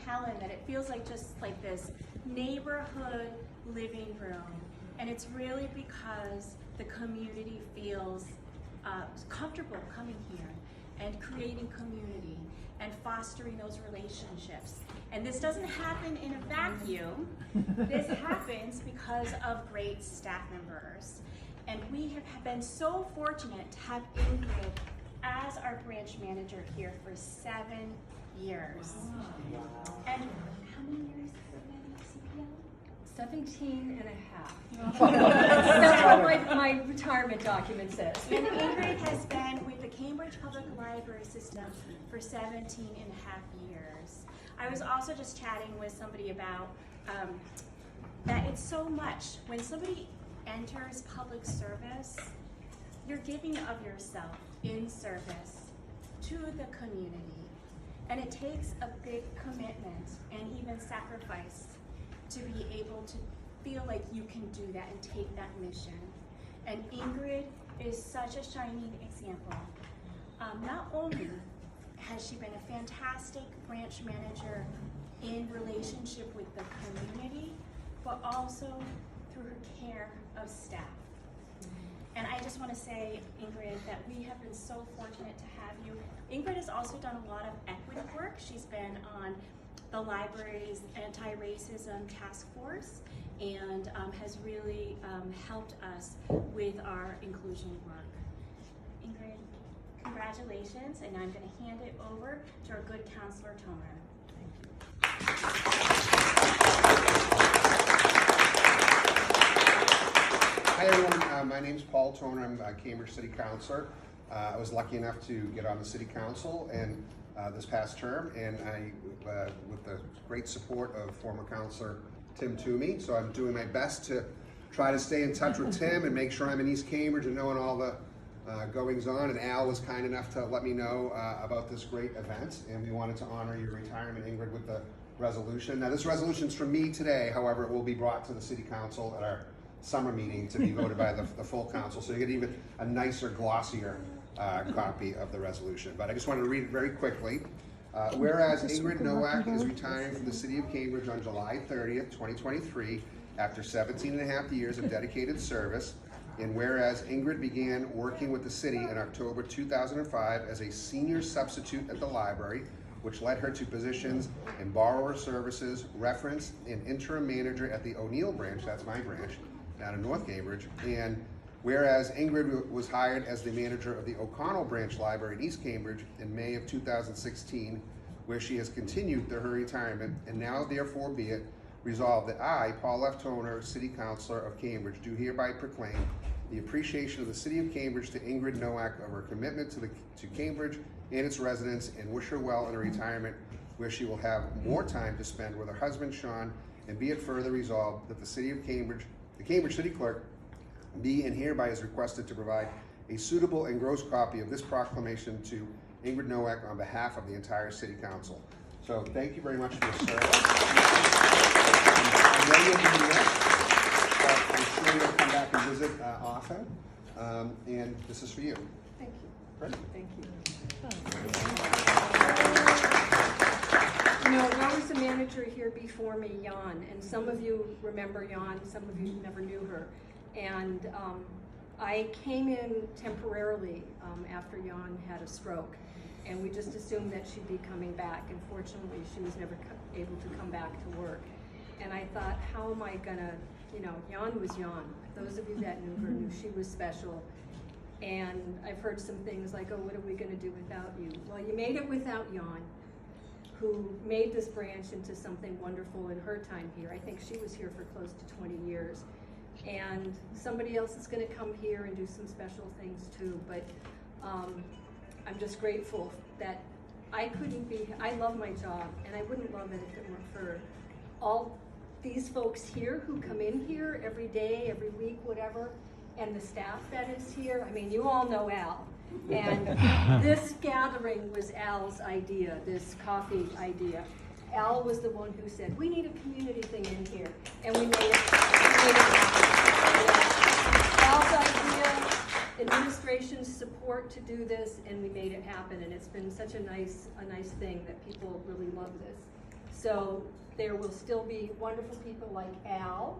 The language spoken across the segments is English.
Helen that it feels like just like this neighborhood living room. And it's really because the community feels comfortable coming here and creating community and fostering those relationships. And this doesn't happen in a vacuum. This happens because of great staff members. And we have been so fortunate to have Ingrid as our branch manager here for 7 years. Wow. And how many years has it been at CPL? 17 and a half. That's what my retirement document says. And Ingrid has been with the Cambridge Public Library System for 17 and a half years. I was also just chatting with somebody about that it's so much. When somebody enters public service, you're giving of yourself in service to the community. And it takes a big commitment and even sacrifice to be able to feel like you can do that and take that mission. And Ingrid is such a shining example. Not only has she been a fantastic branch manager in relationship with the community, but also through her care of staff. And I just want to say, Ingrid, that we have been so fortunate to have you. Ingrid has also done a lot of equity work. She's been on the library's anti-racism task force and has really helped us with our inclusion work. Ingrid, congratulations, and I'm going to hand it over to our good counselor, Tomer. Hi everyone, my name's Paul Toner. I'm a Cambridge City Councilor. I was lucky enough to get on the City Council and this past term, and I, with the great support of former Councilor Tim Toomey, so I'm doing my best to try to stay in touch with Tim and make sure I'm in East Cambridge and knowing all the goings on. And Al was kind enough to let me know about this great event, and we wanted to honor your retirement, Ingrid, with the resolution. Now this resolution's from me today, however, it will be brought to the City Council at our summer meeting to be voted by the full council, so you get even a nicer, glossier copy of the resolution. But I just wanted to read it very quickly. Whereas Ingrid Nowak is retiring from the City of Cambridge on July 30th, 2023, after 17 and a half years of dedicated service, and whereas Ingrid began working with the city in October 2005 as a senior substitute at the library, which led her to positions in borrower services, reference, and interim manager at the O'Neill branch, that's my branch, down in North Cambridge. And whereas Ingrid was hired as the manager of the O'Connell branch library in East Cambridge in May of 2016, where she has continued through her retirement, and now therefore be it resolved that I, Paul F. Toner, City Councilor of Cambridge, do hereby proclaim the appreciation of the City of Cambridge to Ingrid Nowak of her commitment to Cambridge and its residents, and wish her well in her retirement, where she will have more time to spend with her husband, Sean, and be it further resolved that the City of Cambridge, the Cambridge City Clerk, be and hereby is requested to provide a suitable and gross copy of this proclamation to Ingrid Nowak on behalf of the entire City Council. So thank you very much for your service. I'm ready to be missed, but I'm sure you'll come back and visit often. And this is for you. Thank you. Great. Thank you. You know, there was a manager here before me, Jan, and some of you remember Jan, some of you never knew her. And I came in temporarily after Jan had a stroke, and we just assumed that she'd be coming back. Unfortunately, she was never able to come back to work. And I thought, how am I gonna, you know, Jan was Jan. Those of you that knew her knew she was special. And I've heard some things like, oh, what are we gonna do without you? Well, you made it without Jan, who made this branch into something wonderful in her time here. I think she was here for close to 20 years. And somebody else is gonna come here and do some special things too. But I'm just grateful that I love my job, and I wouldn't love it if it weren't for all these folks here who come in here every day, every week, whatever, and the staff that is here. I mean, you all know Al. And this gathering was Al's idea, this coffee idea. Al was the one who said, we need a community thing in here. And we made it happen. Al's idea, administration's support to do this, and we made it happen. And it's been such a nice thing that people really love this. So there will still be wonderful people like Al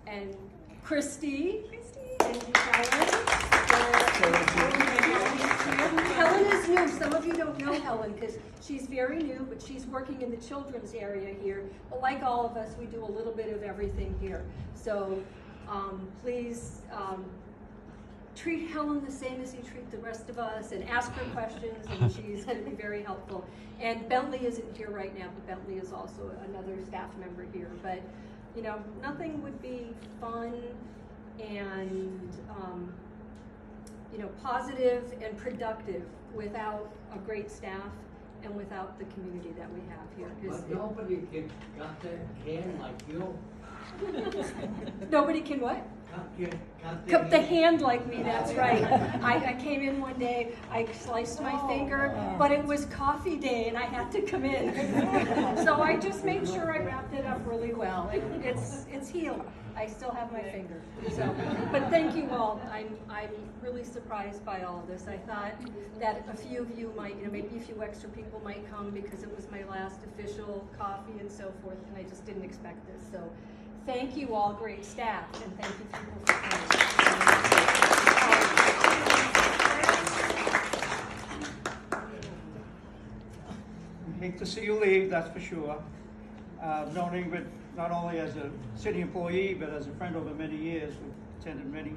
and Christy and Helen. Helen is new. Some of you don't know Helen because she's very new, but she's working in the children's area here. But like all of us, we do a little bit of everything here. So please treat Helen the same as you treat the rest of us and ask her questions, and she's going to be very helpful. And Bentley isn't here right now, but Bentley is also another staff member here. But you know, nothing would be fun and you know, positive and productive without a great staff and without the community that we have here. But nobody got that hand like you. Nobody can what? Got Cup the hand like me, that's right. I came in one day, I sliced my finger, but it was coffee day and I had to come in. So I just made sure I wrapped it up really well. It's healed. I still have my finger. So, but thank you all. I'm really surprised by all of this. I thought that a few of you might, you know, maybe a few extra people might come because it was my last official coffee and so forth, and I just didn't expect this. So thank you all, great staff, and thank you people for I hate to see you leave, that's for sure. I've known Ingrid not only as a city employee, but as a friend over many years. We've attended many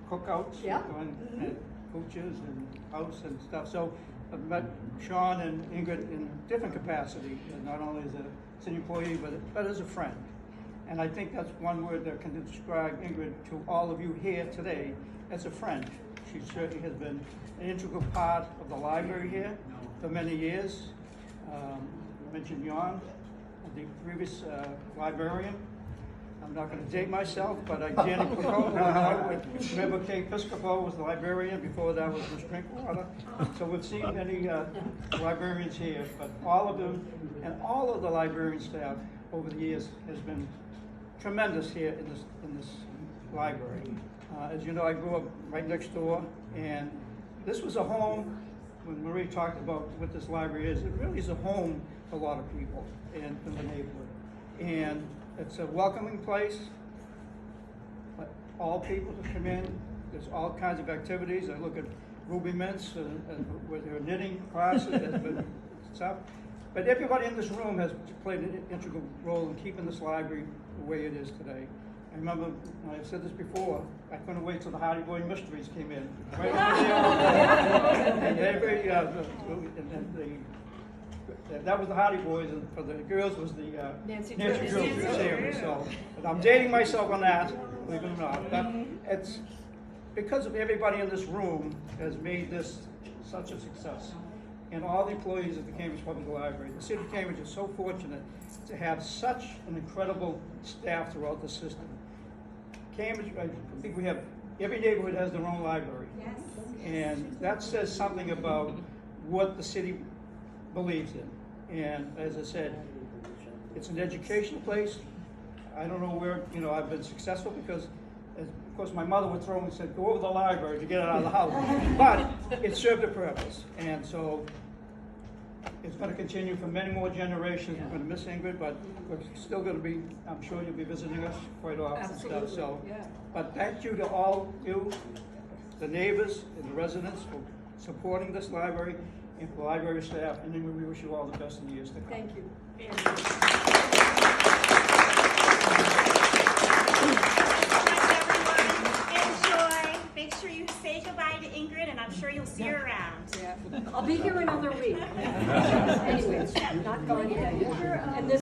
cookouts, Yeah. and coaches and house and stuff. So I've met Sean and Ingrid in different capacity, not only as a city employee, but as a friend. And I think that's one word that can describe Ingrid to all of you here today, as a friend. She certainly has been an integral part of the library here for many years. I mentioned Jan, the previous librarian. I'm not going to date myself, but Janet Pico, remember Kate Piscopo was the librarian. Before that was Miss Drinkwater. So we've seen many librarians here, but all of them and all of the librarian staff over the years has been tremendous here in this library. As you know, I grew up right next door, and this was a home. When Marie talked about what this library is, it really is a home for a lot of people in the neighborhood. And it's a welcoming place for all people to come in. There's all kinds of activities. I look at Ruby Mintz with her knitting classes and stuff. But everybody in this room has played an integral role in keeping this library the way it is today. I remember, I've said this before, I couldn't wait till the Hardy Boy Mysteries came in. Right over there. And that was the Hardy Boys, and for the girls was the Nancy Drew Drew. series. So, but I'm dating myself on that, believe it or not. But it's because of everybody in this room has made this such a success. And all the employees at the Cambridge Public Library. The city of Cambridge is so fortunate to have such an incredible staff throughout the system. Cambridge, I think we have, every neighborhood has their own library. Yes. And that says something about what the city believes in. And as I said, it's an educational place. I don't know where, you know, I've been successful because, of course, my mother would throw me and said, go over to the library to get it out of the house. But it served a purpose. And so it's going to continue for many more generations. We're going to miss Ingrid, but we're still going to be, I'm sure you'll be visiting us quite often. Absolutely, And stuff. So, yeah. but thank you to all you, the neighbors and the residents for supporting this library and for the library staff. And then we wish you all the best in the years to come. Thank you. Enjoy. Make sure you say goodbye to Ingrid, and I'm sure you'll see her around. Yeah. I'll be here another week. Anyways, not gone yet. And this